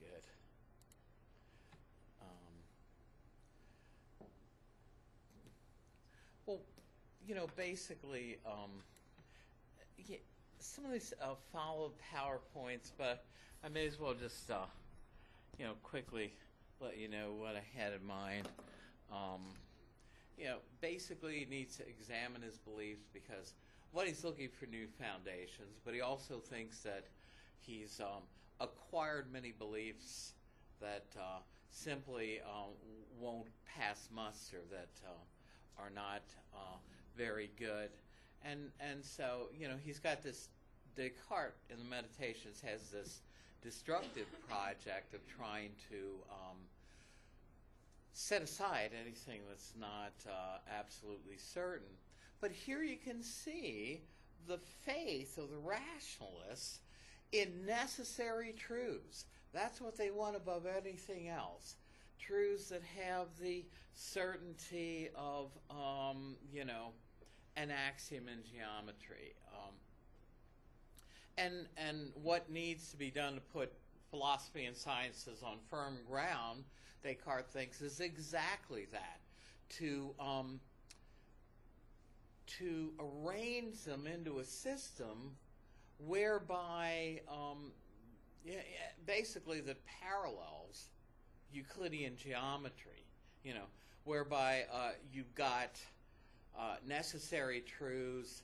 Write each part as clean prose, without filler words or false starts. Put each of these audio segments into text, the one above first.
good. Well, basically, yeah, some of these followed PowerPoints, but I may as well just, quickly let you know what I had in mind. Basically, he needs to examine his beliefs because he's looking for new foundations, but he also thinks that he's acquired many beliefs that simply won't pass muster, that are not very good. And so, he's got this, Descartes in the Meditations has this destructive project of trying to set aside anything that's not absolutely certain. But here you can see the faith of the rationalists in necessary truths. That's what they want above anything else. Truths that have the certainty of, an axiom in geometry. And what needs to be done to put philosophy and sciences on firm ground, Descartes thinks, is exactly that. To arrange them into a system whereby basically that parallels Euclidean geometry, whereby you've got necessary truths,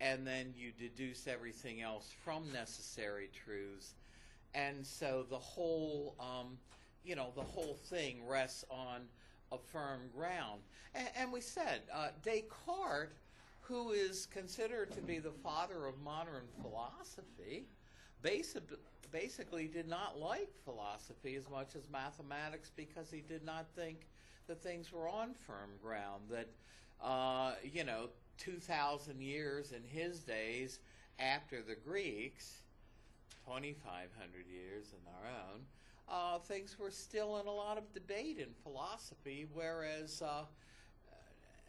and then you deduce everything else from necessary truths, and so the whole thing rests on a firm ground. And we said Descartes, who is considered to be the father of modern philosophy, basically did not like philosophy as much as mathematics because he did not think that things were on firm ground, that 2,000 years in his days after the Greeks, 2,500 years in our own, things were still in a lot of debate in philosophy, whereas,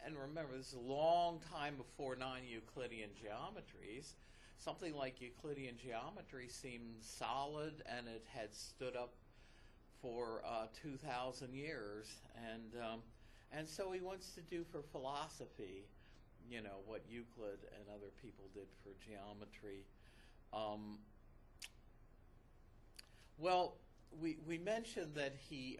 and remember, this is a long time before non-Euclidean geometries. Something like Euclidean geometry seemed solid, and it had stood up for 2,000 years, and so he wants to do for philosophy, what Euclid and other people did for geometry. Well, we mentioned that he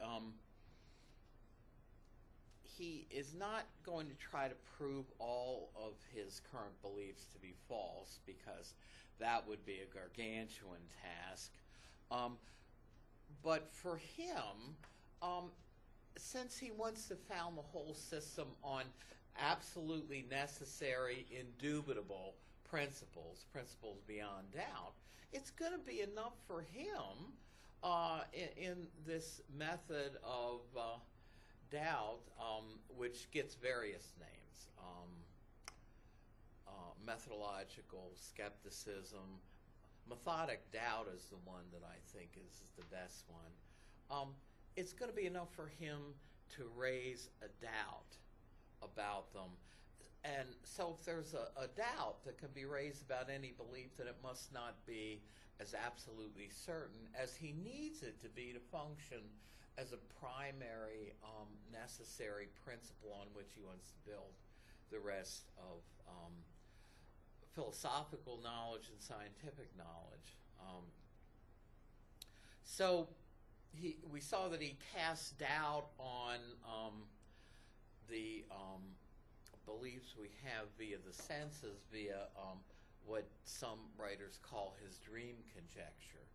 is not going to try to prove all of his current beliefs to be false, because that would be a gargantuan task. But for him, since he wants to found the whole system on absolutely necessary, indubitable principles beyond doubt, it's going to be enough for him in this method of doubt, which gets various names. Methodological skepticism. Methodic doubt is the one that I think is the best one. It's going to be enough for him to raise a doubt about them. And so if there's a doubt that can be raised about any belief, then it must not be as absolutely certain as he needs it to be to function as a primary necessary principle on which he wants to build the rest of philosophical knowledge and scientific knowledge. So we saw that he cast doubt on the beliefs we have via the senses, via what some writers call his dream conjecture.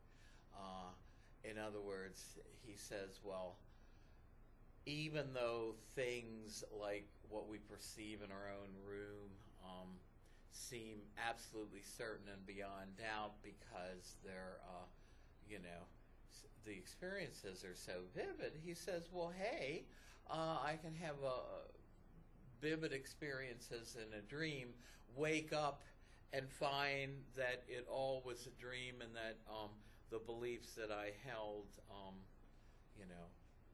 In other words, he says, well, even though things like what we perceive in our own room seem absolutely certain and beyond doubt because they're, the experiences are so vivid, he says, well, hey, I can have vivid experiences in a dream, wake up and find that it all was a dream, and that the beliefs that I held,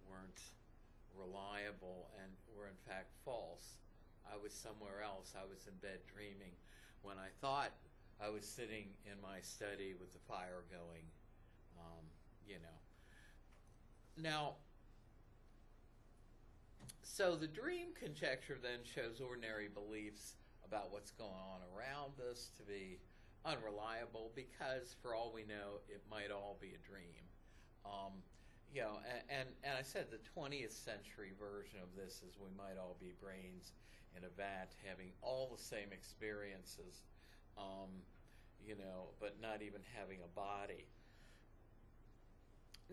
weren't reliable and were in fact false. I was somewhere else. I was in bed dreaming when I thought I was sitting in my study with the fire going, Now, so the dream conjecture then shows ordinary beliefs about what's going on around us to be unreliable because, for all we know, it might all be a dream. You know, and I said the 20th century version of this is we might all be brains in a vat having all the same experiences, you know, but not even having a body.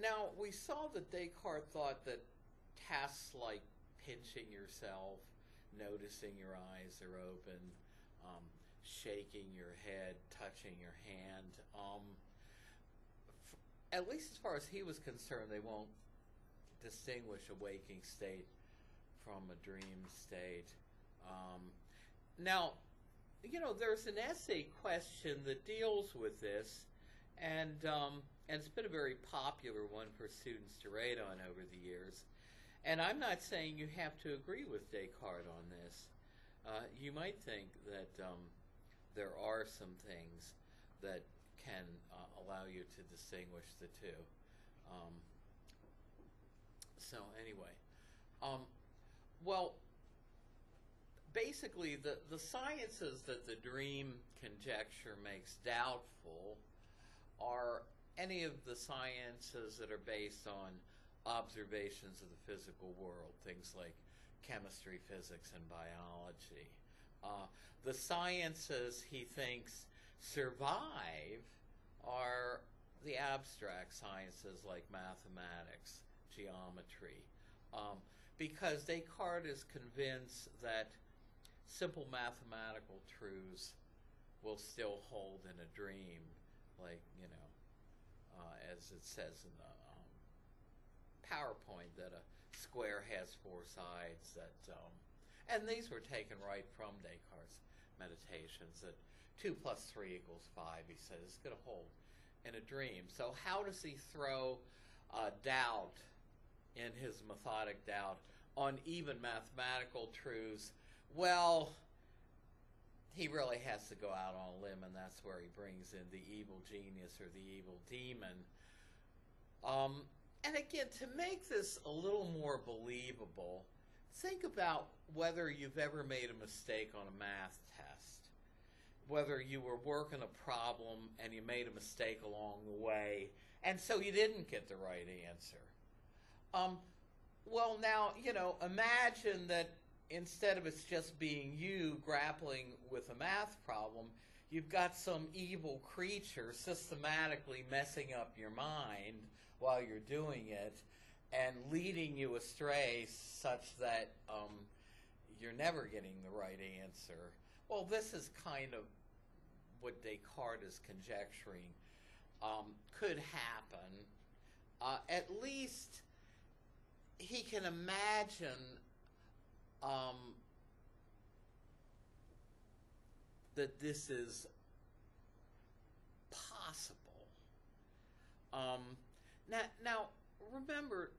Now, we saw that Descartes thought that tasks like pinching yourself, noticing your eyes are open, shaking your head, touching your hand, at least as far as he was concerned, they won't distinguish a waking state from a dream state. Now, you know, there's an essay question that deals with this, and it's been a very popular one for students to rate on over the years. And I'm not saying you have to agree with Descartes on this. You might think that there are some things that can allow you to distinguish the two. So anyway, well, basically the sciences that the dream conjecture makes doubtful are any of the sciences that are based on observations of the physical world, things like chemistry, physics, and biology. The sciences he thinks survive are the abstract sciences like mathematics, geometry, because Descartes is convinced that simple mathematical truths will still hold in a dream, like, you know, as it says in the PowerPoint, that a square has four sides, that and these were taken right from Descartes' meditations, that 2 + 3 = 5, he says, is going to hold in a dream. So how does he throw doubt in his methodic doubt on even mathematical truths? Well, he really has to go out on a limb, and that's where he brings in the evil genius or the evil demon. And again, to make this a little more believable, think about whether you've ever made a mistake on a math test, whether you were working a problem and you made a mistake along the way, and so you didn't get the right answer. Well, now, you know, imagine that instead of it's just being you grappling with a math problem, you've got some evil creature systematically messing up your mind while you're doing it and leading you astray such that you're never getting the right answer. Well, this is kind of what Descartes is conjecturing could happen. At least he can imagine that this is possible. Now, remember,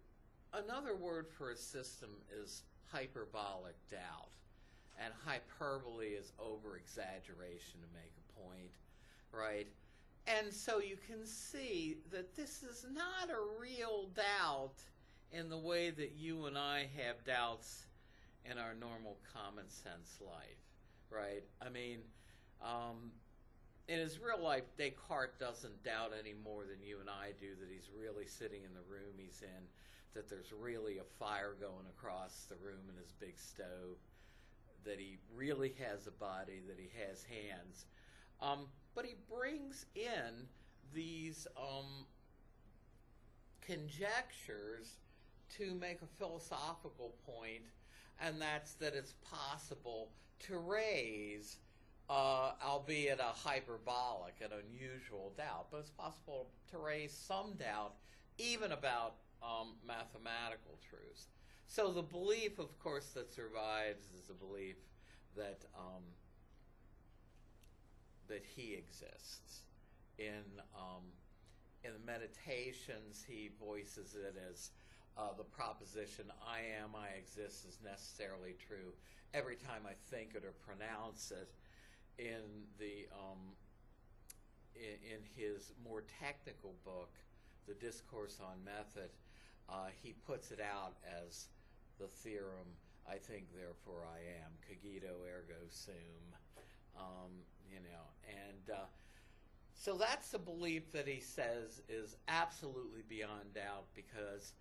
another word for a system is hyperbolic doubt, and hyperbole is over-exaggeration to make a point, right? And so you can see that this is not a real doubt in the way that you and I have doubts in our normal common sense life, right? I mean, in his real life, Descartes doesn't doubt any more than you and I do that he's really sitting in the room he's in, that there's really a fire going across the room in his big stove, that he really has a body, that he has hands. But he brings in these conjectures to make a philosophical point, and that's that it's possible to raise, albeit a hyperbolic and unusual doubt, but it's possible to raise some doubt even about mathematical truths. So the belief, of course, that survives is the belief that that he exists. In the meditations, he voices it as the proposition, I am, I exist, is necessarily true every time I think it or pronounce it. In the in his more technical book, The Discourse on Method, he puts it out as the theorem, I think, therefore I am, cogito ergo sum, and so that's the belief that he says is absolutely beyond doubt, because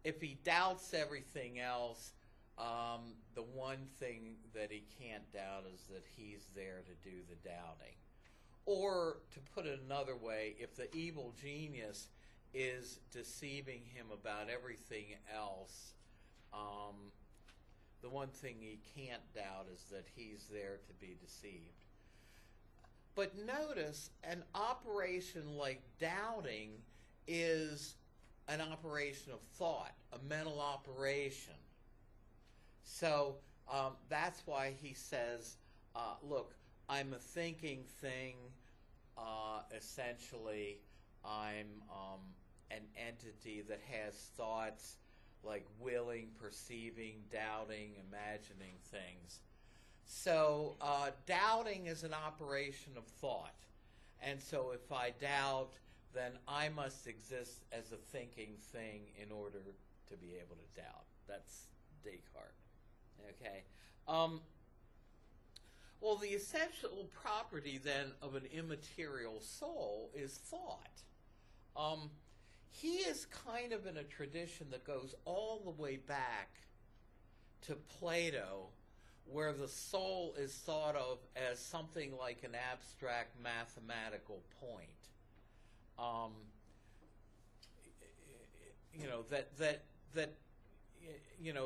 if he doubts everything else, the one thing that he can't doubt is that he's there to do the doubting. Or, to put it another way, if the evil genius is deceiving him about everything else, the one thing he can't doubt is that he's there to be deceived. But notice, an operation like doubting is an operation of thought, a mental operation. So that's why he says, look, I'm a thinking thing. Essentially, I'm an entity that has thoughts like willing, perceiving, doubting, imagining things. So doubting is an operation of thought. And so if I doubt, then I must exist as a thinking thing in order to be able to doubt. That's Descartes. Okay. Well, the essential property then of an immaterial soul is thought. He is kind of in a tradition that goes all the way back to Plato, where the soul is thought of as something like an abstract mathematical point.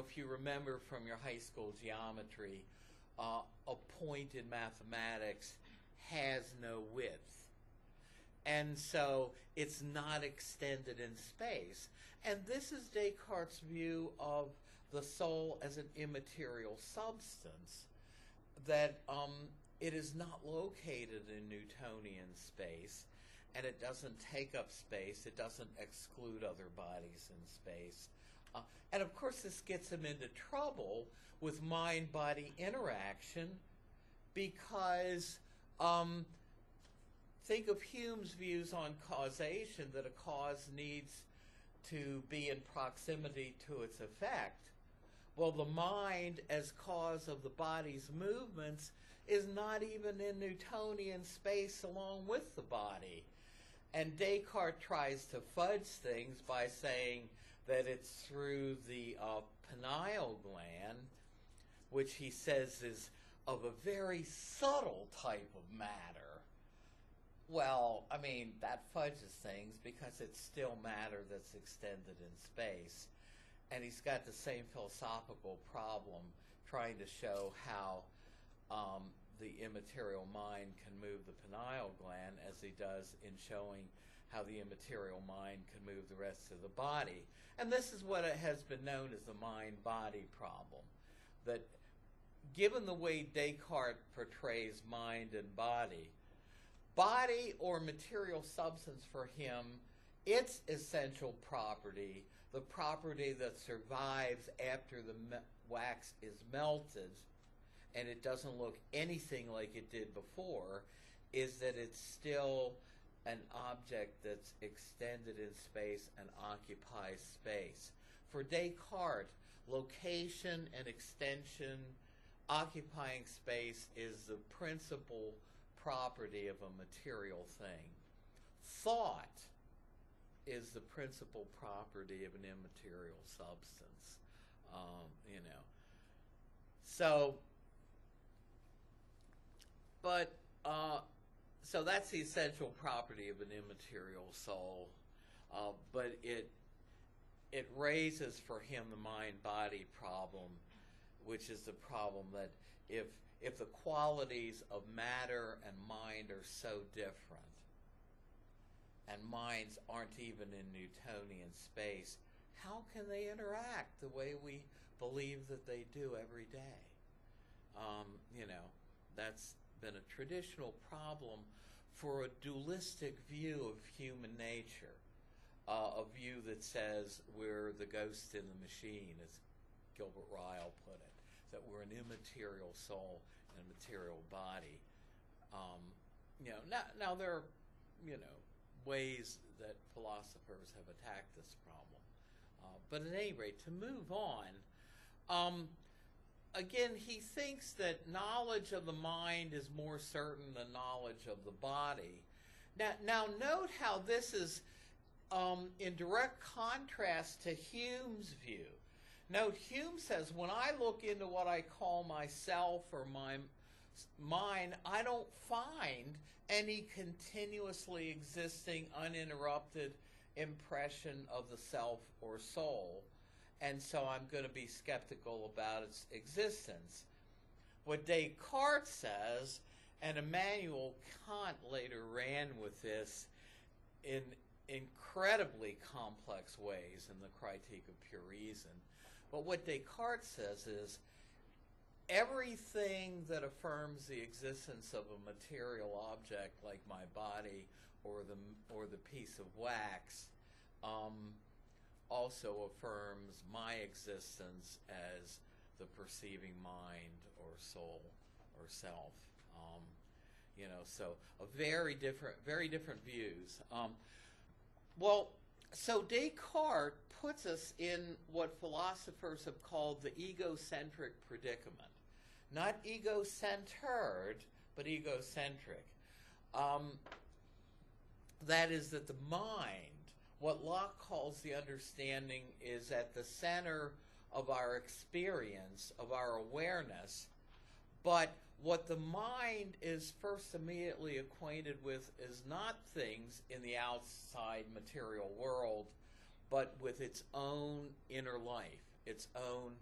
If you remember from your high school geometry, a point in mathematics has no width. And so it's not extended in space. And this is Descartes' view of the soul as an immaterial substance, that it is not located in Newtonian space, and it doesn't take up space, it doesn't exclude other bodies in space. And of course this gets him into trouble with mind-body interaction, because think of Hume's views on causation, that a cause needs to be in proximity to its effect. Well, the mind as cause of the body's movements is not even in Newtonian space along with the body. And Descartes tries to fudge things by saying that it's through the pineal gland, which he says is of a very subtle type of matter. Well, I mean, that fudges things because it's still matter that's extended in space. And he's got the same philosophical problem trying to show how the immaterial mind can move the pineal gland, as he does in showing how the immaterial mind can move the rest of the body. And this is what has been known as the mind-body problem, that given the way Descartes portrays mind and body or material substance for him, its essential property, the property that survives after the wax is melted and it doesn't look anything like it did before, is that it's still an object that's extended in space and occupies space. For Descartes, location and extension, occupying space, is the principal property of a material thing. Thought is the principal property of an immaterial substance. So that's the essential property of an immaterial soul. But it raises for him the mind-body problem, which is the problem that if the qualities of matter and mind are so different, and minds aren't even in Newtonian space, how can they interact the way we believe that they do every day? That's been a traditional problem for a dualistic view of human nature, a view that says we're the ghost in the machine, as Gilbert Ryle put it, that we're an immaterial soul in a material body. Now there are, ways that philosophers have attacked this problem. But at any rate, to move on, again, he thinks that knowledge of the mind is more certain than knowledge of the body. Now note how this is in direct contrast to Hume's view. Note, Hume says, when I look into what I call myself or my mind, I don't find any continuously existing, uninterrupted impression of the self or soul, and so I'm going to be skeptical about its existence. What Descartes says, and Immanuel Kant later ran with this in incredibly complex ways in the Critique of Pure Reason, but what Descartes says is everything that affirms the existence of a material object like my body or the piece of wax also affirms my existence as the perceiving mind or soul or self. So a very different views. So Descartes puts us in what philosophers have called the egocentric predicament. Not ego-centered, but egocentric. That is that the mind, what Locke calls the understanding, is at the center of our experience, of our awareness, but what the mind is first immediately acquainted with is not things in the outside material world, but with its own inner life, its own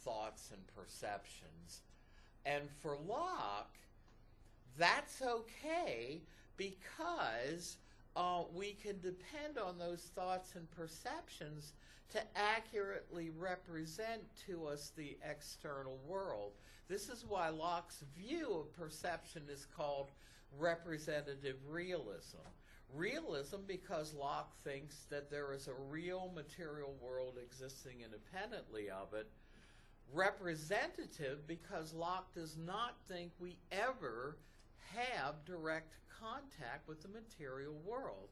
thoughts and perceptions. And for Locke, that's okay because we can depend on those thoughts and perceptions to accurately represent to us the external world. This is why Locke's view of perception is called representative realism. Realism because Locke thinks that there is a real material world existing independently of it. Representative because Locke does not think we ever have direct contact with the material world.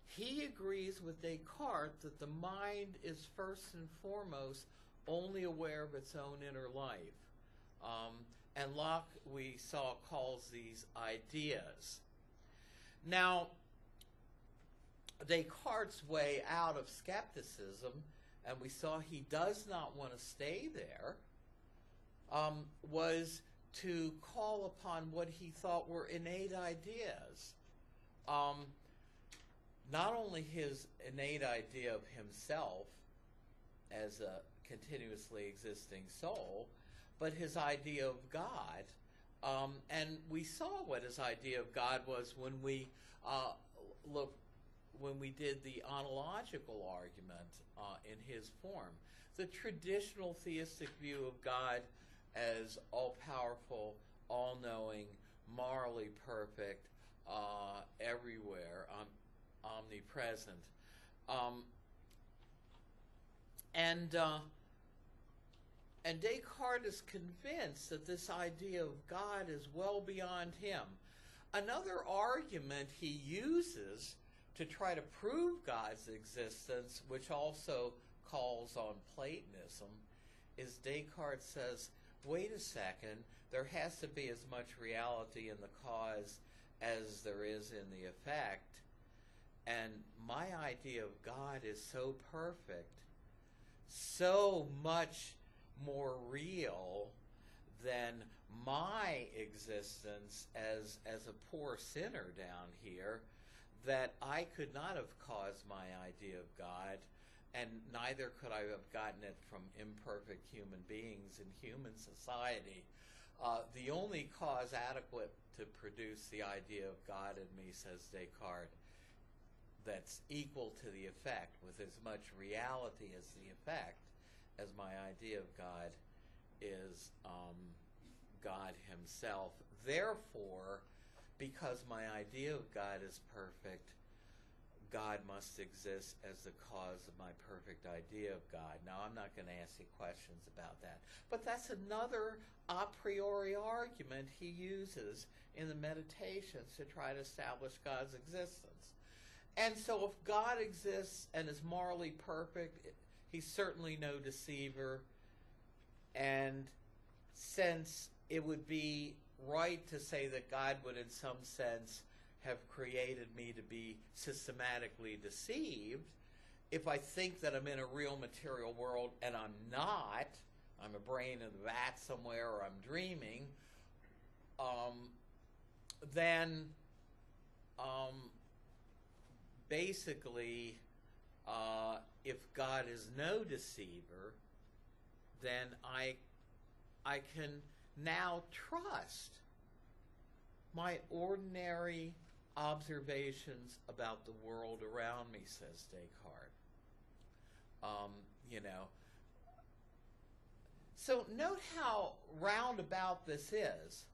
He agrees with Descartes that the mind is first and foremost only aware of its own inner life. And Locke, we saw, calls these ideas. Now, Descartes' way out of skepticism, and we saw he does not want to stay there, was to call upon what he thought were innate ideas. Not only his innate idea of himself as a continuously existing soul, but his idea of God. And we saw what his idea of God was when we did the ontological argument in his form. The traditional theistic view of God as all-powerful, all-knowing, morally perfect, everywhere, omnipresent. And Descartes is convinced that this idea of God is well beyond him. Another argument he uses to try to prove God's existence, which also calls on Platonism, is Descartes says, wait a second, there has to be as much reality in the cause as there is in the effect. And my idea of God is so perfect, so much more real than my existence as a poor sinner down here, that I could not have caused my idea of God, and neither could I have gotten it from imperfect human beings in human society. The only cause adequate to produce the idea of God in me, says Descartes, that's equal to the effect, with as much reality as the effect, as my idea of God, is God himself. Therefore, because my idea of God is perfect, God must exist as the cause of my perfect idea of God. Now, I'm not going to ask you questions about that. But that's another a priori argument he uses in the Meditations to try to establish God's existence. And so if God exists and is morally perfect, he's certainly no deceiver. And since it would be right to say that God would in some sense have created me to be systematically deceived, if I think that I'm in a real material world and I'm not, I'm a brain in a vat somewhere or I'm dreaming, then basically if God is no deceiver, then I can now trust my ordinary observations about the world around me, says Descartes. So note how roundabout this is.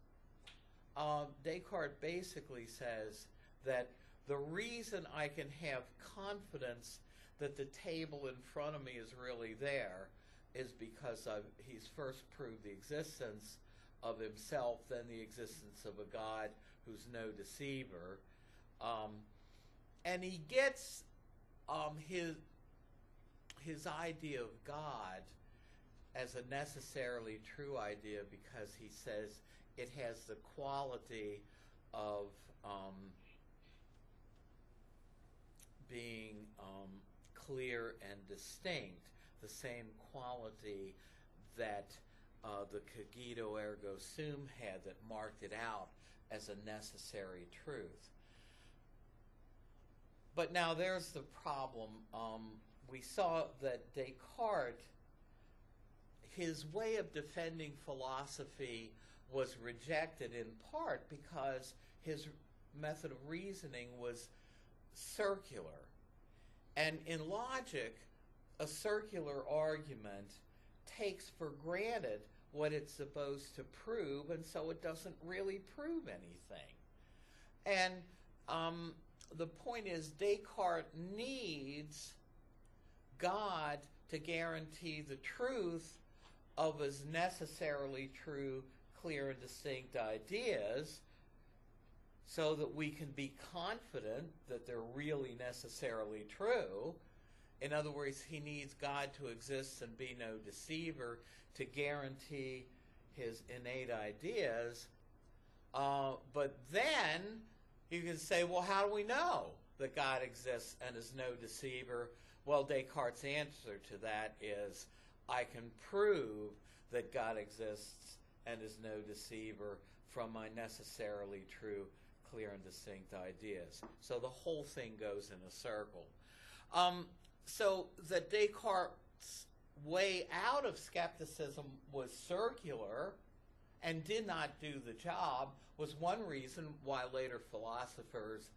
Descartes basically says that the reason I can have confidence that the table in front of me is really there is because he's first proved the existence of himself, then the existence of a God who's no deceiver. And he gets his idea of God as a necessarily true idea because he says it has the quality of being clear and distinct, the same quality that the cogito ergo sum had that marked it out as a necessary truth. But now there's the problem. We saw that Descartes, his way of defending philosophy was rejected in part because his method of reasoning was circular. And in logic, a circular argument takes for granted what it's supposed to prove, and so it doesn't really prove anything. And the point is, Descartes needs God to guarantee the truth of his necessarily true, clear, and distinct ideas so that we can be confident that they're really necessarily true. In other words, he needs God to exist and be no deceiver to guarantee his innate ideas. But then you can say, well, how do we know that God exists and is no deceiver? Well, Descartes' answer to that is, I can prove that God exists and is no deceiver from my necessarily true, clear, and distinct ideas. So the whole thing goes in a circle. So that Descartes' way out of skepticism was circular and did not do the job was one reason why later philosophers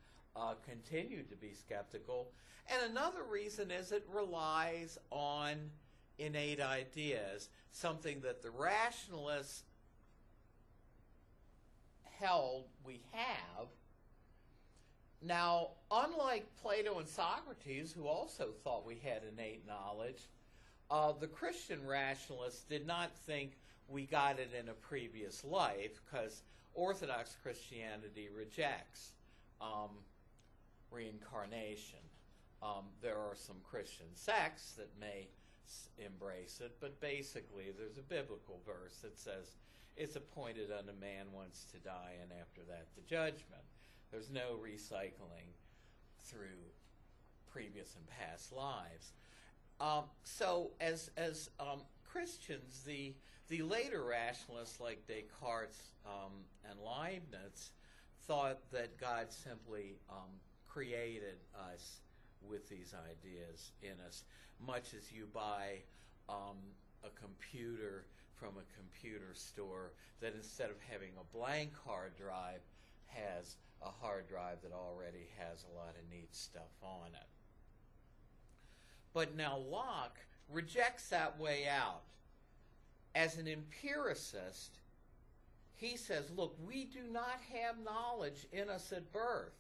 continued to be skeptical. And another reason is it relies on innate ideas, something that the rationalists held we have. Now, unlike Plato and Socrates, who also thought we had innate knowledge, the Christian rationalists did not think we got it in a previous life, because Orthodox Christianity rejects reincarnation. There are some Christian sects that may embrace it, but basically there's a biblical verse that says it's appointed unto man once to die, and after that the judgment. There's no recycling through previous and past lives. So as Christians, the later rationalists like Descartes and Leibniz thought that God simply created us with these ideas in us, much as you buy a computer from a computer store that instead of having a blank hard drive has a hard drive that already has a lot of neat stuff on it. But now Locke rejects that way out. As an empiricist, he says, look, we do not have knowledge in us at birth.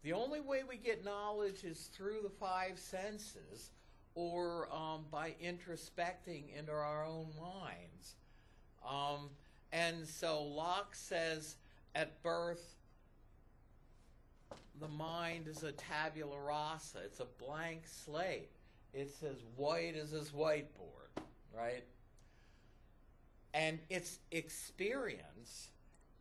The only way we get knowledge is through the five senses or by introspecting into our own minds. And so Locke says at birth the mind is a tabula rasa. It's a blank slate. It's as white as this whiteboard, right? And it's experience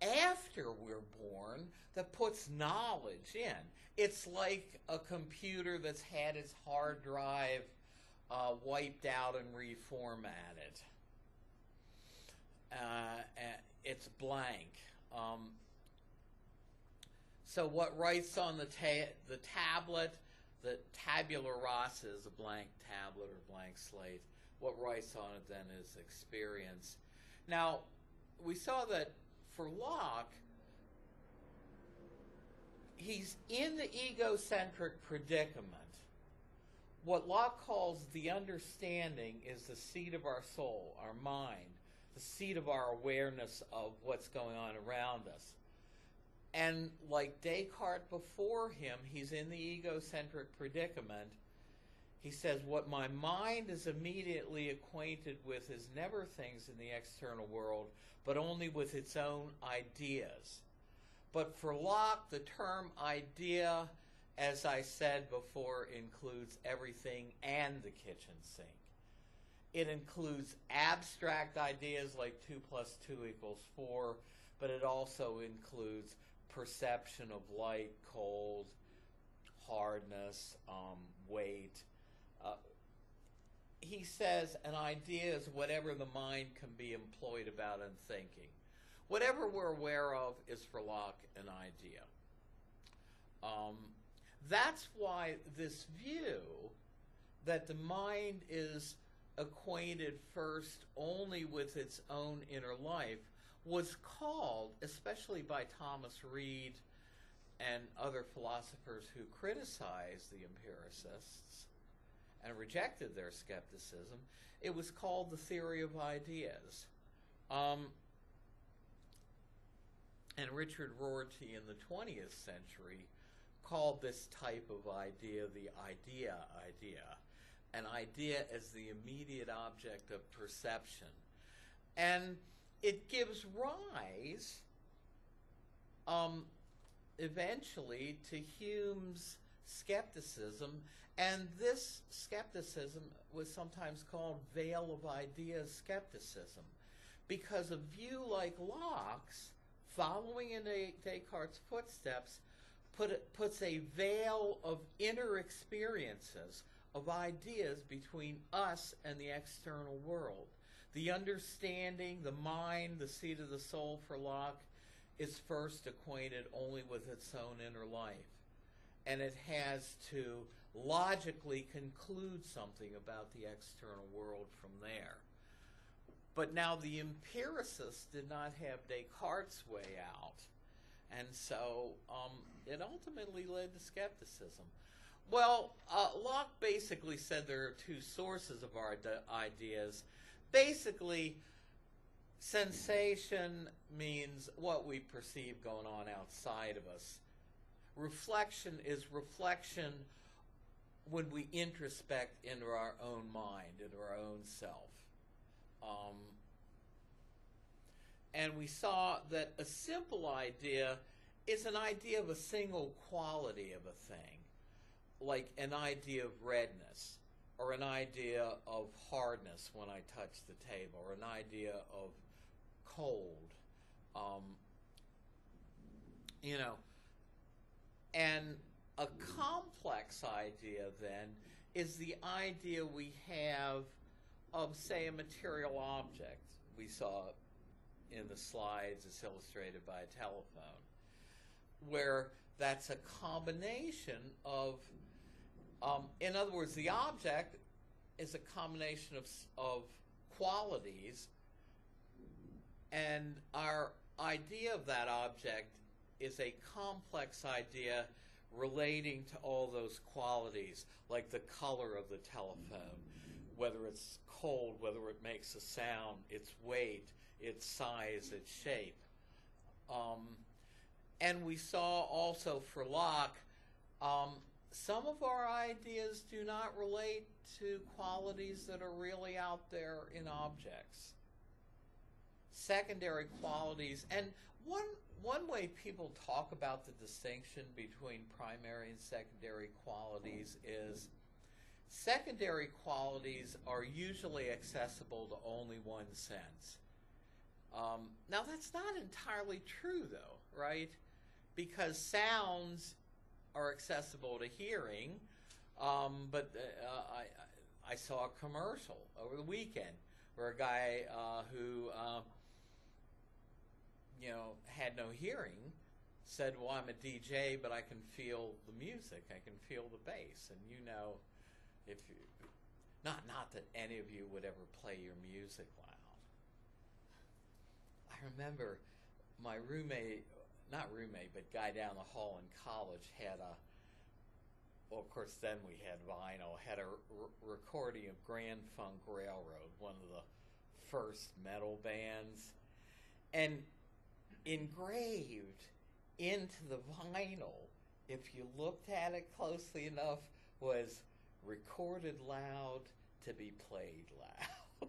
after we're born that puts knowledge in. It's like a computer that's had its hard drive wiped out and reformatted. It's blank. So what writes on the tablet, the tabula rasa is a blank tablet or blank slate. What writes on it then is experience. Now, we saw that for Locke, he's in the egocentric predicament. What Locke calls the understanding is the seat of our soul, our mind, the seat of our awareness of what's going on around us. And like Descartes before him, he's in the egocentric predicament. He says, what my mind is immediately acquainted with is never things in the external world, but only with its own ideas. But for Locke, the term idea, as I said before, includes everything and the kitchen sink. It includes abstract ideas like 2 + 2 = 4, but it also includes perception of light, cold, hardness, weight. He says an idea is whatever the mind can be employed about in thinking. Whatever we're aware of is for Locke an idea. That's why this view that the mind is acquainted first only with its own inner life was called, especially by Thomas Reid and other philosophers who criticized the empiricists and rejected their skepticism, it was called the theory of ideas. And Richard Rorty in the 20th century called this type of idea the idea. An idea as the immediate object of perception. And it gives rise, eventually, to Hume's skepticism, and this skepticism was sometimes called veil of ideas skepticism, because a view like Locke's, following in Descartes' footsteps, puts a veil of inner experiences, of ideas between us and the external world. The understanding, the mind, the seat of the soul for Locke is first acquainted only with its own inner life. And it has to logically conclude something about the external world from there. But now the empiricists did not have Descartes' way out. And so it ultimately led to skepticism. Well, Locke basically said there are two sources of our ideas. Basically, sensation means what we perceive going on outside of us. Reflection is reflection when we introspect into our own mind, into our own self. And we saw that a simple idea is an idea of a single quality of a thing, like an idea of redness, or an idea of hardness when I touch the table, or an idea of cold. And a complex idea then is the idea we have of, say, a material object. We saw in the slides, it's illustrated by a telephone, where that's a combination of, in other words, the object is a combination of qualities, and our idea of that object is a complex idea relating to all those qualities, like the color of the telephone, whether it's cold, whether it makes a sound, its weight, its size, its shape. And we saw also for Locke, some of our ideas do not relate to qualities that are really out there in objects. secondary qualities. And one way people talk about the distinction between primary and secondary qualities is secondary qualities are usually accessible to only one sense. Now, that's not entirely true, though, right? Because sounds are accessible to hearing, but I saw a commercial over the weekend where a guy who had no hearing said, well, I'm a DJ, but I can feel the music, I can feel the bass. And if you, not that any of you would ever play your music loud. I remember my guy down the hall in college had well, of course, then we had vinyl, had a recording of Grand Funk Railroad, one of the first metal bands. And engraved into the vinyl, if you looked at it closely enough, was recorded loud to be played loud.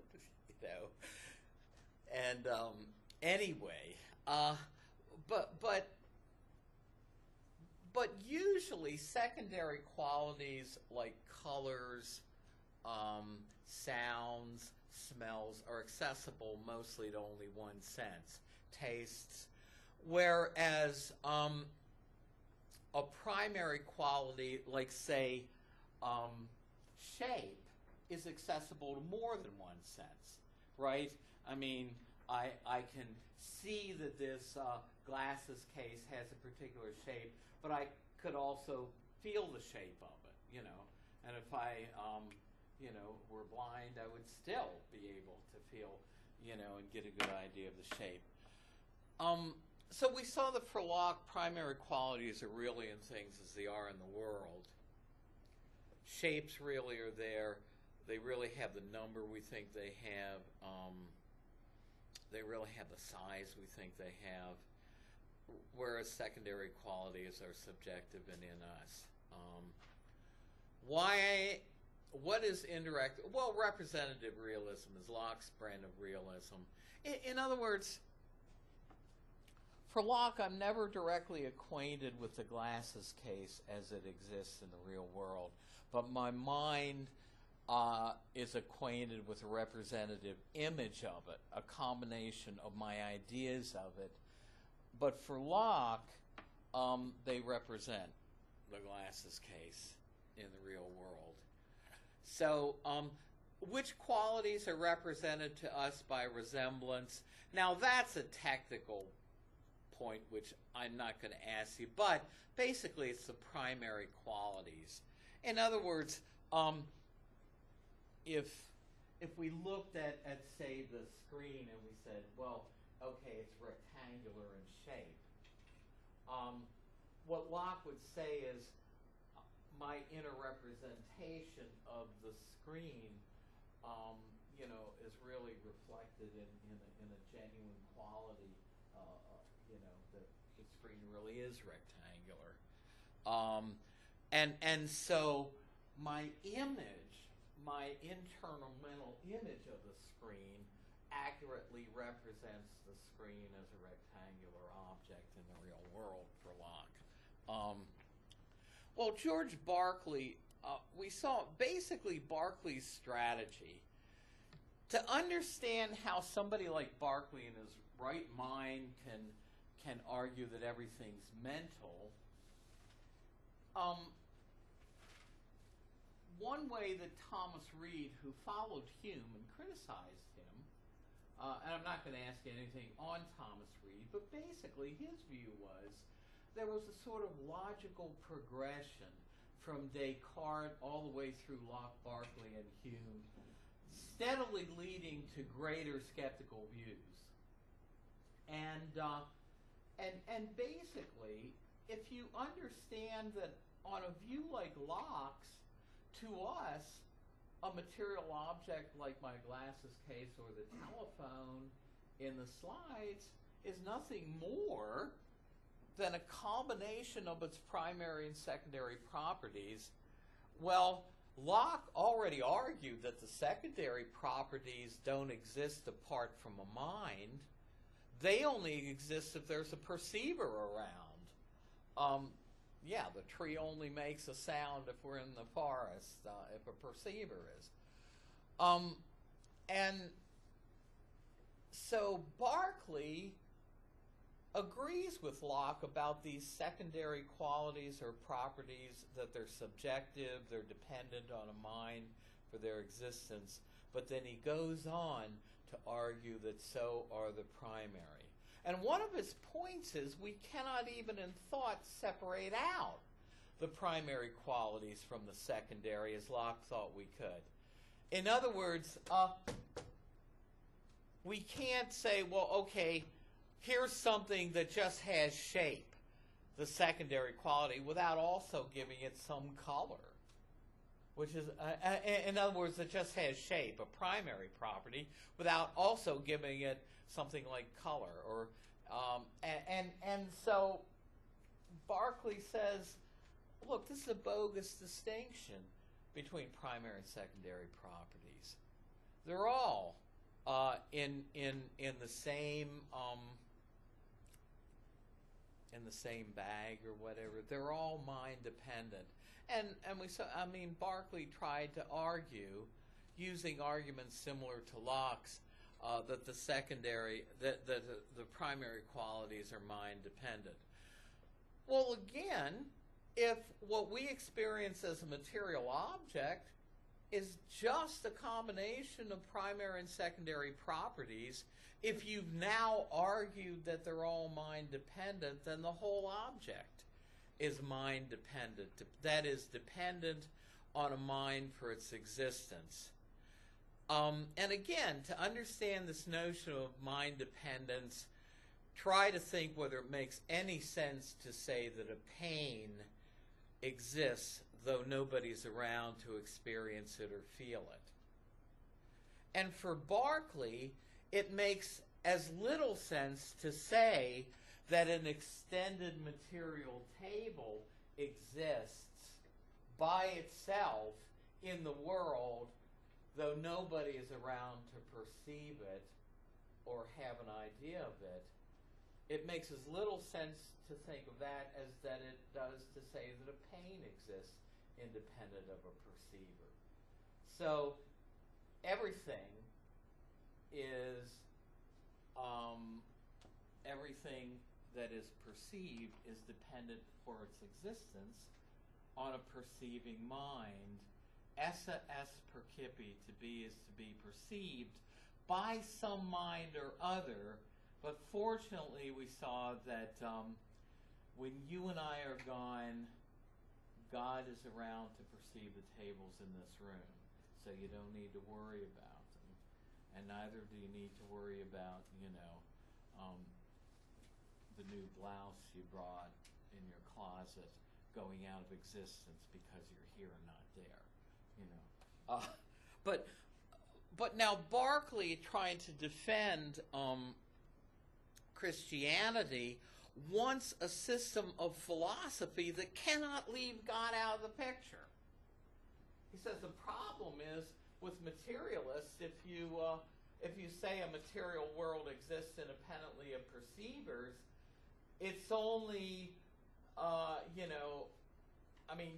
And anyway, but usually secondary qualities like colors, sounds, smells are accessible mostly to only one sense, tastes, whereas a primary quality like, say, shape is accessible to more than one sense, right? I mean, I can see that this glasses case has a particular shape, but I could also feel the shape of it, and if I were blind, I would still be able to feel, and get a good idea of the shape. So we saw that for Locke, primary qualities are really in things as they are in the world. Shapes really are there. They really have the number we think they have. They really have the size we think they have. Whereas secondary qualities are subjective and in us. What is indirect? Well, representative realism is Locke's brand of realism. In other words, for Locke, I'm never directly acquainted with the glasses case as it exists in the real world, but my mind is acquainted with a representative image of it, a combination of my ideas of it. But for Locke, they represent the glasses case in the real world. So, which qualities are represented to us by resemblance? Now, that's a technical point, which I'm not going to ask you, but basically it's the primary qualities. In other words, if we looked at say, the screen and we said, well, okay, it's rectangular in shape, what Locke would say is, my inner representation of the screen, is really reflected in a genuine quality, that the screen really is rectangular. And so my image, my internal mental image of the screen accurately represents the screen as a rectangular object in the real world for Locke. Well, George Berkeley, we saw basically Berkeley's strategy. To understand how somebody like Berkeley in his right mind can argue that everything's mental, one way that Thomas Reid, who followed Hume and criticized him, and I'm not going to ask you anything on Thomas Reid, but basically his view was there was a sort of logical progression from Descartes all the way through Locke, Berkeley, and Hume, steadily leading to greater skeptical views. And basically, if you understand that on a view like Locke's, to us, a material object like my glasses case or the telephone in the slides is nothing more than a combination of its primary and secondary properties. Well, Locke already argued that the secondary properties don't exist apart from a mind, they only exist if there's a perceiver around. Yeah, the tree only makes a sound if we're in the forest, if a perceiver is. And so Berkeley agrees with Locke about these secondary qualities or properties, that they're subjective, they're dependent on a mind for their existence, but then he goes on to argue that so are the primary. And one of his points is we cannot even in thought separate out the primary qualities from the secondary as Locke thought we could. In other words, we can't say, well, okay, here's something that just has shape, the secondary quality, without also giving it some color, which is, in other words, it just has shape, a primary property, without also giving it something like color. Or, and so Berkeley says, look, this is a bogus distinction between primary and secondary properties. They're all in the same bag or whatever. They're all mind dependent. And we saw, I mean, Berkeley tried to argue, using arguments similar to Locke's, that the secondary, that the primary qualities are mind dependent. Well, again, if what we experience as a material object is just a combination of primary and secondary properties, if you've now argued that they're all mind dependent, then the whole object is mind dependent. That is, dependent on a mind for its existence. And again, to understand this notion of mind dependence, try to think whether it makes any sense to say that a pain exists though nobody's around to experience it or feel it. And for Berkeley, it makes as little sense to say that an extended material table exists by itself in the world, though nobody is around to perceive it or have an idea of it. It makes as little sense to think of that as that it does to say that a pain exists independent of a perceiver. So everything is everything that is perceived is dependent for esse existence on a perceiving mind. Esse est percipi, to be is to be perceived by some mind or other. But fortunately, we saw that when you and I are gone, God is around to perceive the tables in this room. So you don't need to worry about them. And neither do you need to worry about, the new blouse you brought in your closet going out of existence because you're here and not there. But now Berkeley, trying to defend Christianity, wants a system of philosophy that cannot leave God out of the picture. He says the problem is with materialists, if you say a material world exists independently of perceivers, it's only,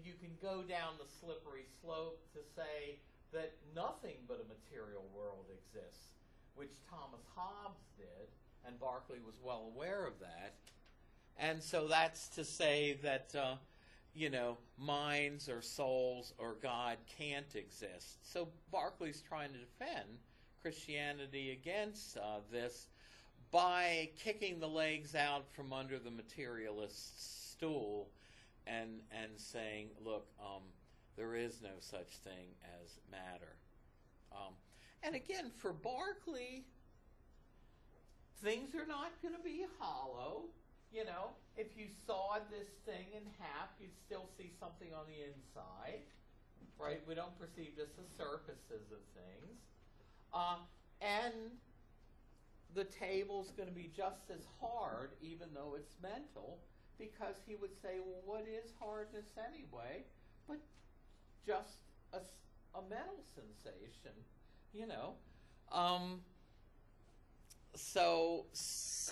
you can go down the slippery slope to say that nothing but a material world exists, which Thomas Hobbes did, and Berkeley was well aware of that. And so that's to say that, minds or souls or God can't exist. So Berkeley's trying to defend Christianity against this by kicking the legs out from under the materialist stool and saying, look, there is no such thing as matter. And again, for Berkeley, things are not going to be hollow. If you sawed this thing in half, you'd still see something on the inside, right? We don't perceive just the surfaces of things. And the table's going to be just as hard, even though it's mental, because he would say, well, what is hardness anyway? But just a mental sensation, So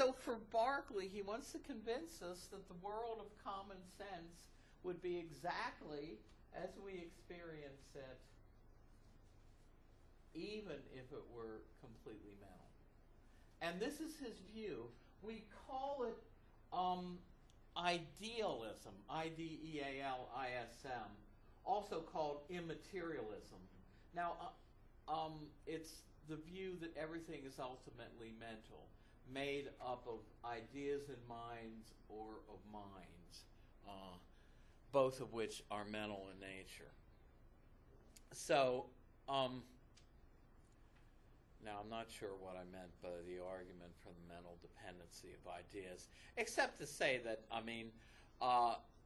So for Berkeley, he wants to convince us that the world of common sense would be exactly as we experience it, even if it were completely mental. And this is his view. We call it idealism, I-D-E-A-L-I-S-M, also called immaterialism. Now, it's the view that everything is ultimately mental, made up of ideas and minds or of minds, both of which are mental in nature. So, now I'm not sure what I meant by the argument for the mental dependency of ideas, except to say that,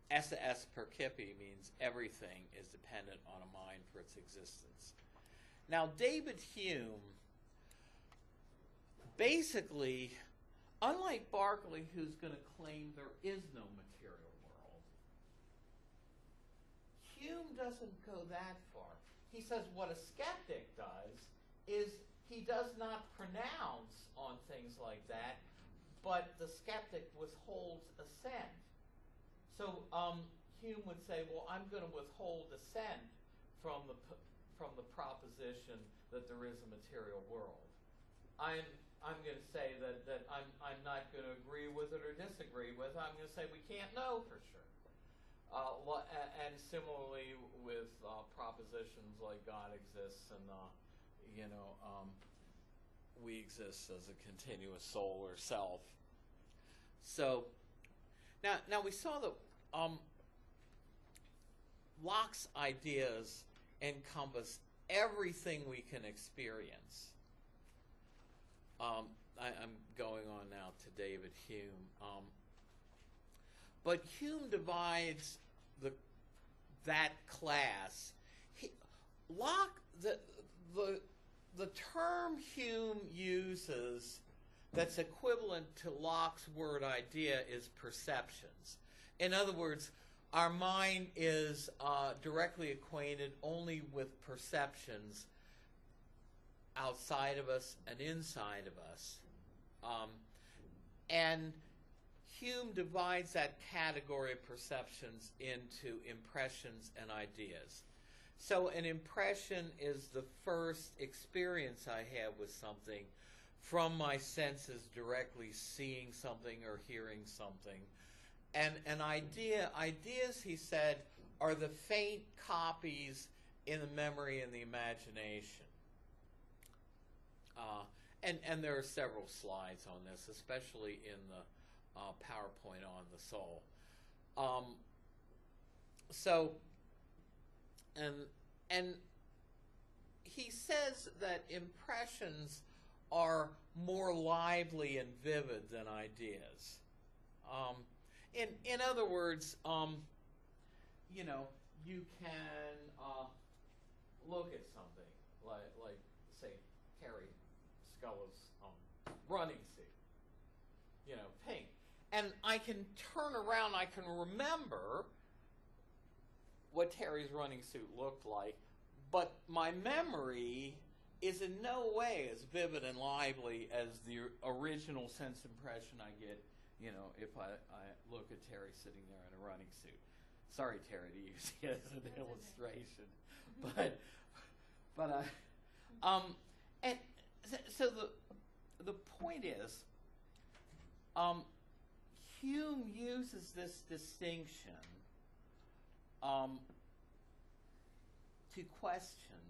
esse percipi means everything is dependent on a mind for its existence. Now, David Hume, basically, unlike Berkeley, who's going to claim there is no material world, Hume doesn't go that far. He says what a skeptic does is he does not pronounce on things like that, but the skeptic withholds assent. So Hume would say, well, I'm going to withhold assent from the proposition that there is a material world. I'm going to say that I'm not going to agree with it or disagree with it. I'm going to say we can't know for sure. And similarly with propositions like God exists and we exist as a continuous soul or self. So now we saw that Locke's ideas encompass everything we can experience. I'm going on now to David Hume. But Hume divides that class. Locke, the term Hume uses that's equivalent to Locke's word idea is perceptions. In other words, our mind is directly acquainted only with perceptions outside of us and inside of us. And Hume divides that category of perceptions into impressions and ideas. So an impression is the first experience I have with something from my senses directly seeing something or hearing something. And an ideas, he said, are the faint copies in the memory and the imagination. And there are several slides on this, especially in the PowerPoint on the soul. And he says that impressions are more lively and vivid than ideas. In other words, you can look at something like say Terry Sculla's running suit, pink, and I can turn around, I can remember what Terry's running suit looked like, but my memory is in no way as vivid and lively as the original sense impression I get, if I look at Terry sitting there in a running suit. Sorry, Terry, to use it as an illustration, and so the point is, Hume uses this distinction to question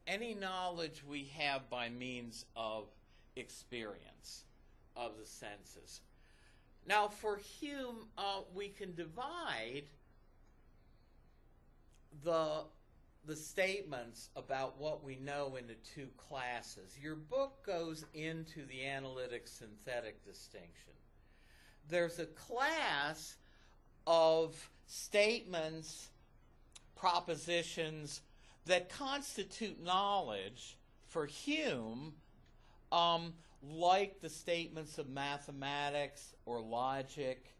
any knowledge we have by means of experience of the senses. Now, for Hume, we can divide the statements about what we know into two classes. Your book goes into the analytic-synthetic distinction. There's a class of statements, propositions that constitute knowledge for Hume, like the statements of mathematics or logic.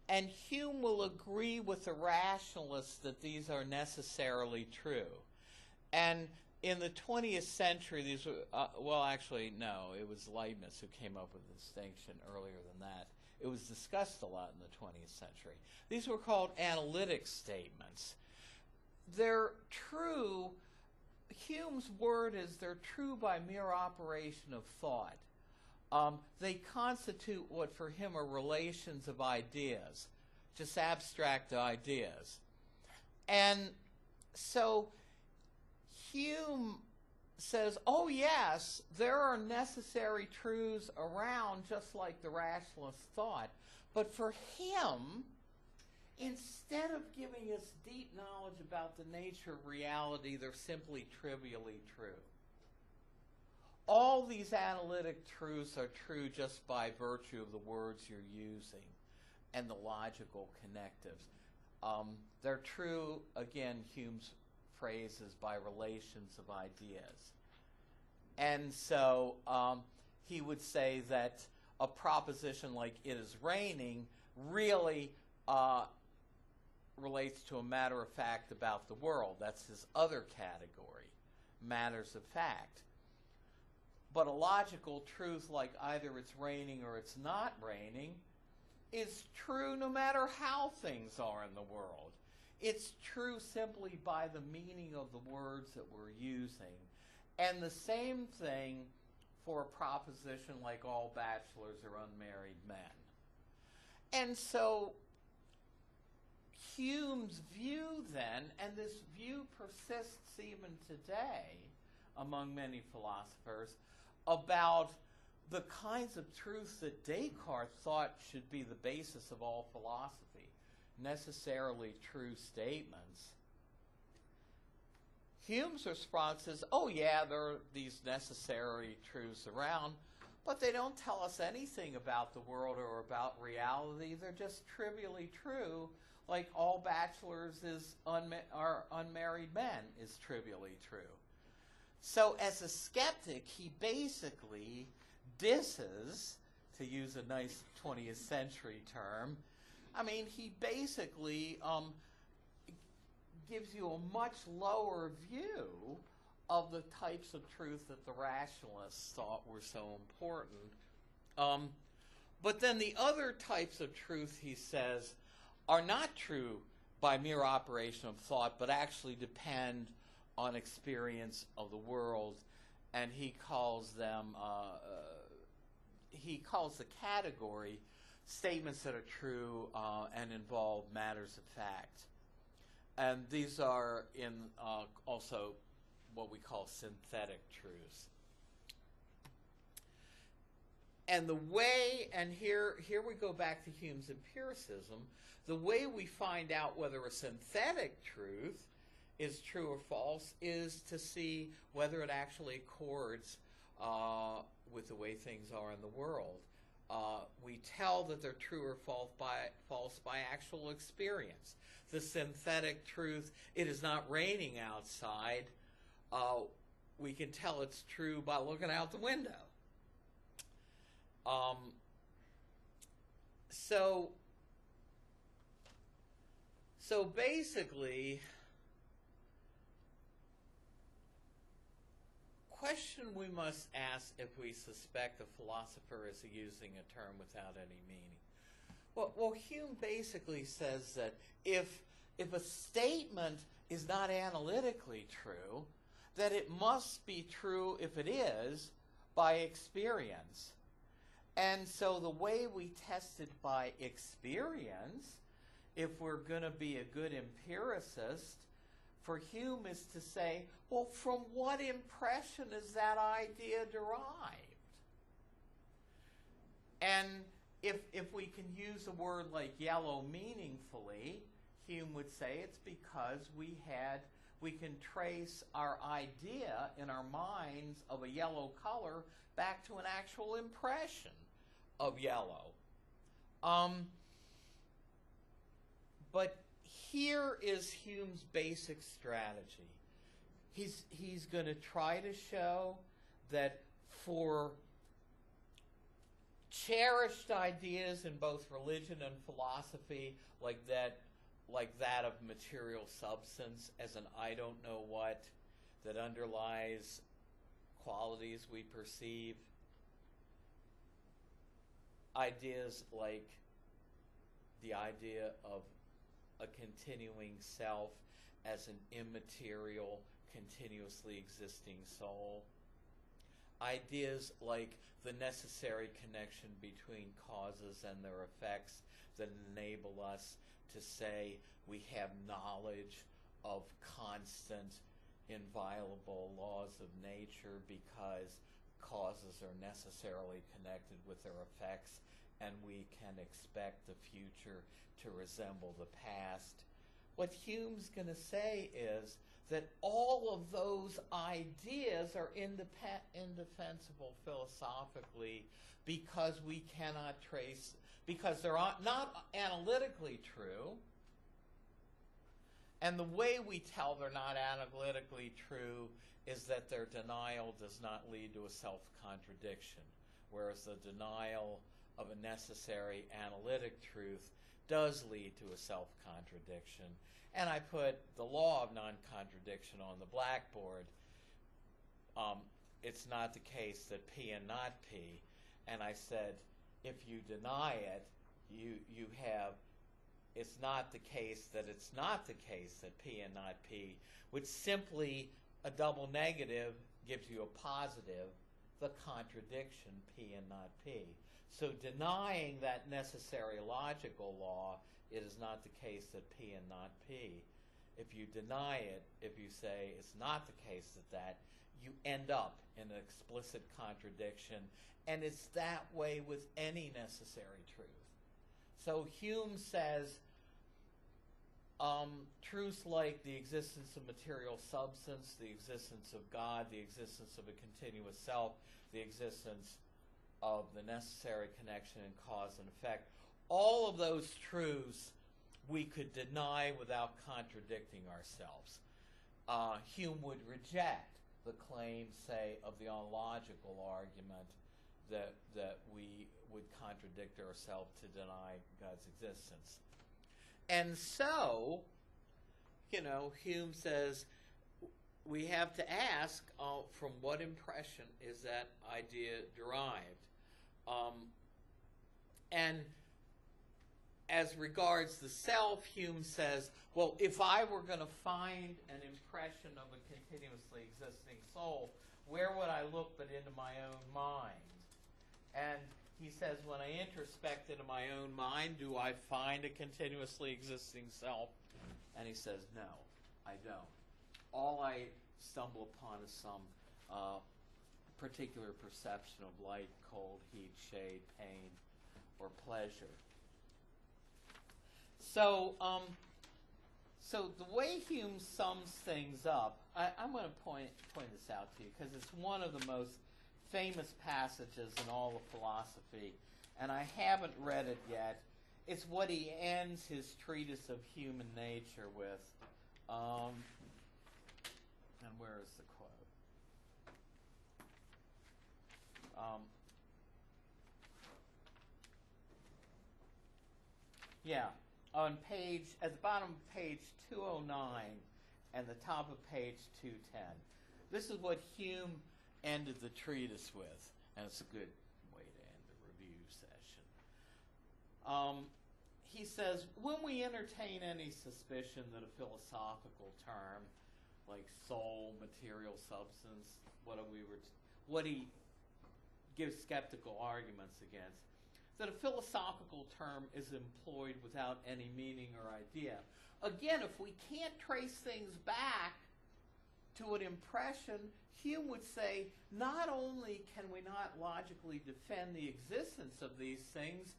And Hume will agree with the rationalists that these are necessarily true. And in the 20th century, these were, well, actually, no, it was Leibniz who came up with the distinction earlier than that. It was discussed a lot in the 20th century. These were called analytic statements. They're true, Hume's word is they're true by mere operation of thought. They constitute what for him are relations of ideas, just abstract ideas. And so Hume says, oh yes, there are necessary truths around just like the rationalist thought, but for him, instead of giving us deep knowledge about the nature of reality, they're simply trivially true. All these analytic truths are true just by virtue of the words you're using and the logical connectives. They're true, again, Hume's phrase is by relations of ideas. And so he would say that a proposition like it is raining really relates to a matter of fact about the world. That's his other category, matters of fact. But a logical truth like either it's raining or it's not raining is true no matter how things are in the world. It's true simply by the meaning of the words that we're using. And the same thing for a proposition like all bachelors are unmarried men. And so Hume's view then, and this view persists even today among many philosophers, about the kinds of truths that Descartes thought should be the basis of all philosophy, necessarily true statements. Hume's response is, oh yeah, there are these necessary truths around, but they don't tell us anything about the world or about reality. They're just trivially true, like all bachelors are unmarried men is trivially true. So as a skeptic, he basically disses, to use a nice 20th century term, I mean, he basically gives you a much lower view of the types of truth that the rationalists thought were so important. But then the other types of truth, he says, are not true by mere operation of thought, but actually depend on experience of the world, and he calls them, he calls the category statements that are true and involve matters of fact. And these are in also what we call synthetic truths. And the way, and here we go back to Hume's empiricism, the way we find out whether a synthetic truth is true or false is to see whether it actually accords with the way things are in the world. We tell that they're true or false by actual experience. The synthetic truth, it is not raining outside, we can tell it's true by looking out the window. So basically, question we must ask if we suspect a philosopher is using a term without any meaning. Well, Hume basically says that if a statement is not analytically true, that it must be true, if it is, by experience. And so the way we test it by experience, if we're going to be a good empiricist, for Hume is to say, well, from what impression is that idea derived? And if we can use a word like yellow meaningfully, Hume would say it's because we can trace our idea in our minds of a yellow color back to an actual impression of yellow. But here is Hume's basic strategy. He's going to try to show that for cherished ideas in both religion and philosophy, like that of material substance as an I don't know what, that underlies qualities we perceive. Ideas like the idea of a continuing self as an immaterial, continuously existing soul. Ideas like the necessary connection between causes and their effects that enable us to say we have knowledge of constant, inviolable laws of nature because causes are necessarily connected with their effects, and we can expect the future to resemble the past. What Hume's going to say is that all of those ideas are indefensible philosophically because we cannot trace, because they're not analytically true. And the way we tell they're not analytically true is that their denial does not lead to a self-contradiction, whereas the denial of a necessary analytic truth does lead to a self-contradiction. And I put the law of non-contradiction on the blackboard. It's not the case that P and not P. And I said, if you deny it, you have, it's not the case that it's not the case that P and not P, which simply a double negative gives you a positive, the contradiction P and not P. So denying that necessary logical law, it is not the case that P and not P. If you deny it, if you say it's not the case that you end up in an explicit contradiction, and it's that way with any necessary truth. So Hume says truths like the existence of material substance, the existence of God, the existence of a continuous self, the existence of the necessary connection in cause and effect, all of those truths we could deny without contradicting ourselves. Hume would reject the claim, say, of the ontological argument that we would contradict ourselves to deny God's existence. And so, Hume says we have to ask from what impression is that idea derived. And as regards the self, Hume says, well, if I were going to find an impression of a continuously existing soul, where would I look but into my own mind? And he says, when I introspect into my own mind, do I find a continuously existing self? And he says, no, I don't. All I stumble upon is some particular perception of light, cold, heat, shade, pain, or pleasure. So, so the way Hume sums things up, I'm going to point this out to you because it's one of the most famous passages in all of philosophy, and I haven't read it yet. It's what he ends his treatise of human nature with. And where is the quote? At the bottom of page 209 and the top of page 210. This is what Hume ended the treatise with, and it's a good way to end the review session. He says, when we entertain any suspicion that a philosophical term like soul, material substance, what he gives skeptical arguments against, that a philosophical term is employed without any meaning or idea. Again, if we can't trace things back to an impression, Hume would say, not only can we not logically defend the existence of these things,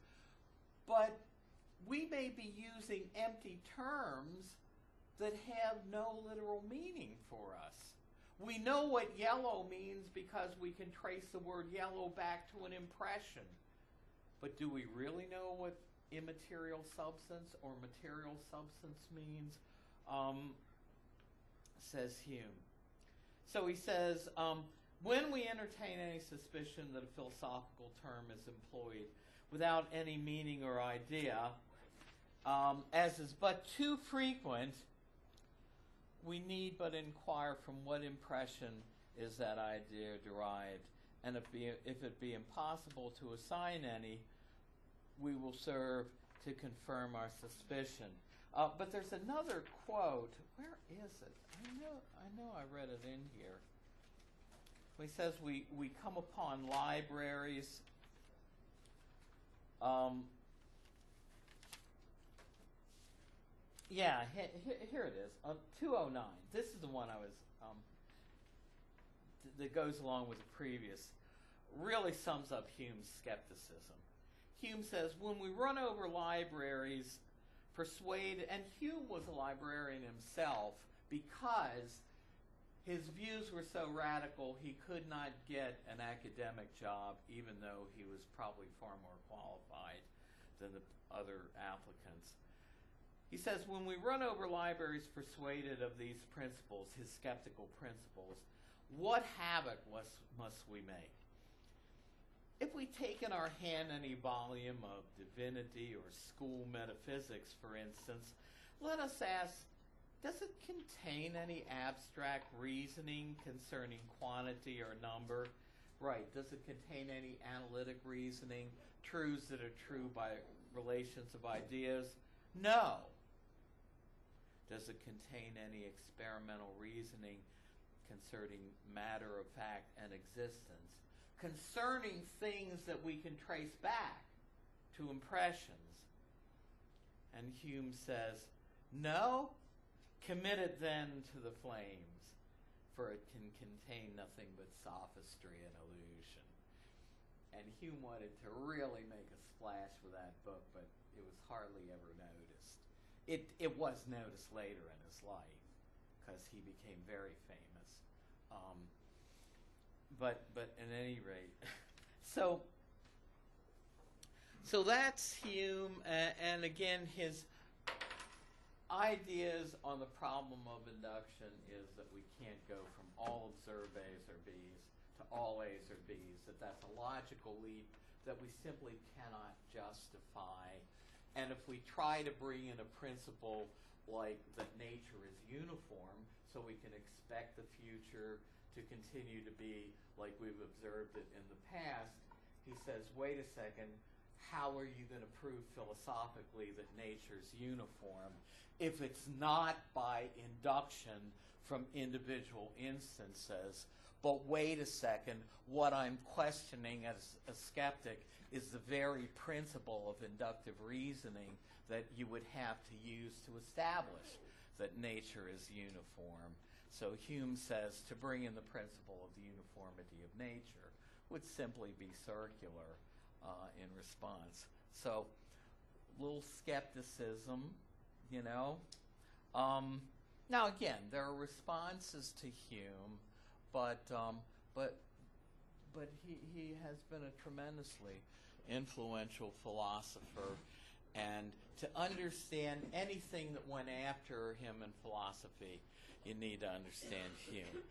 but we may be using empty terms that have no literal meaning for us. We know what yellow means because we can trace the word yellow back to an impression. But do we really know what immaterial substance or material substance means? Says Hume. So he says, when we entertain any suspicion that a philosophical term is employed without any meaning or idea, as is but too frequent, we need but inquire from what impression is that idea derived, and if it be impossible to assign any, we will serve to confirm our suspicion. But there's another quote. Where is it? I know I read it in here. He says we come upon libraries. Yeah, here it is. 209. This is the one I was that goes along with the previous. Really sums up Hume's skepticism. Hume says, when we run over libraries, and Hume was a librarian himself because his views were so radical he could not get an academic job, even though he was probably far more qualified than the other applicants. He says, when we run over libraries persuaded of these principles, his skeptical principles, what havoc must we make? If we take in our hand any volume of divinity or school metaphysics, for instance, let us ask, does it contain any abstract reasoning concerning quantity or number? Right. Does it contain any analytic reasoning, truths that are true by relations of ideas? No. Does it contain any experimental reasoning concerning matter of fact and existence, concerning things that we can trace back to impressions? And Hume says, no, commit it then to the flames, for it can contain nothing but sophistry and illusion. And Hume wanted to really make a splash with that book, but it was hardly ever noticed. It was noticed later in his life, because he became very famous. But at any rate, so that's Hume, and again, his ideas on the problem of induction is that we can't go from all observed A's or B's to all A's or B's, that's a logical leap that we simply cannot justify. And if we try to bring in a principle like that nature is uniform, so we can expect the future to continue to be like we've observed it in the past, he says, wait a second, how are you going to prove philosophically that nature's uniform if it's not by induction from individual instances? But wait a second, what I'm questioning as a skeptic is the very principle of inductive reasoning that you would have to use to establish that nature is uniform. So Hume says to bring in the principle of the uniformity of nature would simply be circular in response. So little skepticism, you know. Now again, there are responses to Hume, but he has been a tremendously influential philosopher, and to understand anything that went after him in philosophy, you need to understand Hume.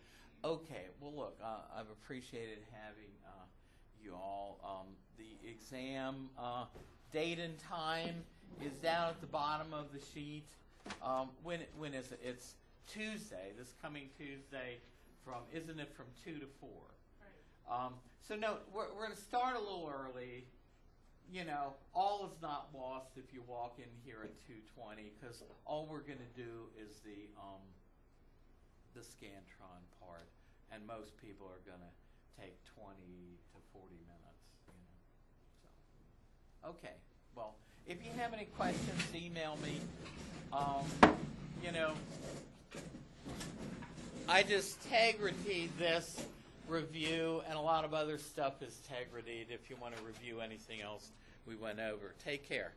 Okay, well look, I've appreciated having you all. The exam date and time is down at the bottom of the sheet. When is it? It's Tuesday, this coming Tuesday, isn't it from 2 to 4? Right. So no, we're going to start a little early. You know, all is not lost if you walk in here at 2:20, because all we're going to do is the Scantron part, and most people are going to take 20 to 40 minutes. You know, so okay. Well, if you have any questions, email me. You know, I just tag-ratied this review, and a lot of other stuff is tag-ratied if you want to review anything else we went over. Take care.